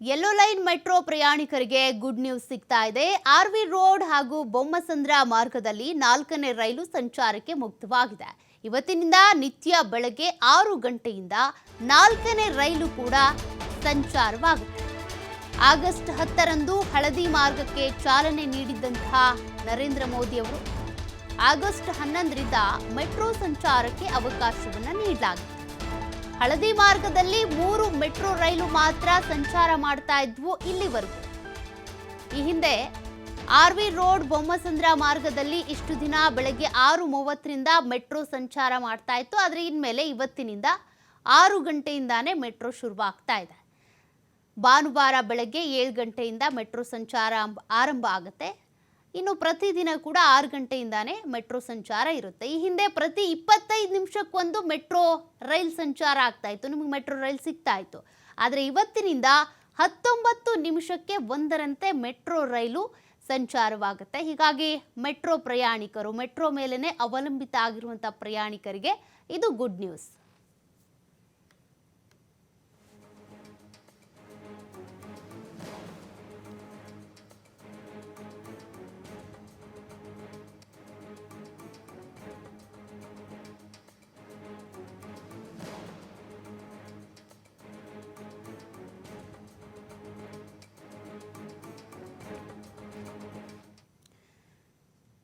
Yellow line metro ಪ್ರಯಾಣಿಕರಿಗೆ good news ಸಿಗ್ತಾ ಇದೆ. ಆರ್ವಿ ರೋಡ್ ಹಾಗೂ ಬೊಮ್ಮಸಂದ್ರ ಮಾರ್ಗದಲ್ಲಿ 4ನೇ ರೈಲು ಸಂಚಾರಕ್ಕೆ ಮುಕ್ತವಾಗಿದೆ. ಇವತ್ತಿನಿಂದ ನಿತ್ಯ ಬೆಳಗ್ಗೆ 6 ಗಂಟೆಯಿಂದ 4ನೇ ರೈಲು ಕೂಡ ಸಂಚಾರವಾಗುತ್ತೆ. ಆಗಸ್ಟ್ 10ರಂದು ಹಳದಿ ಮಾರ್ಗಕ್ಕೆ ಚಾಲನೆ ನೀಡಿದಂತಹ ನರೇಂದ್ರ ಮೋದಿ ಅವರು ಆಗಸ್ಟ್ 11ರಿಂದ ಮೆಟ್ರೋ ಸಂಚಾರಕ್ಕೆ ಅವಕಾಶವನ್ನು ನೀಡಲಾಗಿದೆ. ಹಳದಿ ಮಾರ್ಗದಲ್ಲಿ 3 ಮೆಟ್ರೋ ರೈಲು ಮಾತ್ರ ಸಂಚಾರ ಮಾಡ್ತಾ ಇದ್ವು ಇಲ್ಲಿವರೆಗೂ. ಈ ಹಿಂದೆ ಆರ್ವಿ ರೋಡ್ ಬೊಮ್ಮಸಂದ್ರ ಮಾರ್ಗದಲ್ಲಿ ಇಷ್ಟು ದಿನ ಬೆಳಗ್ಗೆ 6:30ರಿಂದ ಮೆಟ್ರೋ ಸಂಚಾರ ಮಾಡ್ತಾ ಇತ್ತು. ಆದರೆ ಇನ್ಮೇಲೆ ಇವತ್ತಿನಿಂದ 6 ಗಂಟೆಯಿಂದಾನೇ ಮೆಟ್ರೋ ಶುರುವಾಗ್ತಾ ಇದೆ. ಭಾನುವಾರ ಬೆಳಗ್ಗೆ 7 ಗಂಟೆಯಿಂದ ಮೆಟ್ರೋ ಸಂಚಾರ ಆರಂಭ ಆಗುತ್ತೆ. ಇನ್ನು ಪ್ರತಿದಿನ ಕೂಡ 6 ಗಂಟೆಯಿಂದಾನೇ ಮೆಟ್ರೋ ಸಂಚಾರ ಇರುತ್ತೆ. ಈ ಹಿಂದೆ ಪ್ರತಿ 25 ನಿಮಿಷಕ್ಕೊಂದು ಮೆಟ್ರೋ ರೈಲ್ ಸಂಚಾರ ಆಗ್ತಾ ಇತ್ತು, ನಿಮಗೆ ಮೆಟ್ರೋ ರೈಲ್ ಸಿಗ್ತಾ ಇತ್ತು. ಆದರೆ ಇವತ್ತಿನಿಂದ 19 ನಿಮಿಷಕ್ಕೆ ಒಂದರಂತೆ ಮೆಟ್ರೋ ರೈಲು ಸಂಚಾರವಾಗುತ್ತೆ. ಹೀಗಾಗಿ ಮೆಟ್ರೋ ಪ್ರಯಾಣಿಕರು, ಮೆಟ್ರೋ ಮೇಲೇ ಅವಲಂಬಿತ ಆಗಿರುವಂಥ ಪ್ರಯಾಣಿಕರಿಗೆ ಇದು ಗುಡ್ ನ್ಯೂಸ್.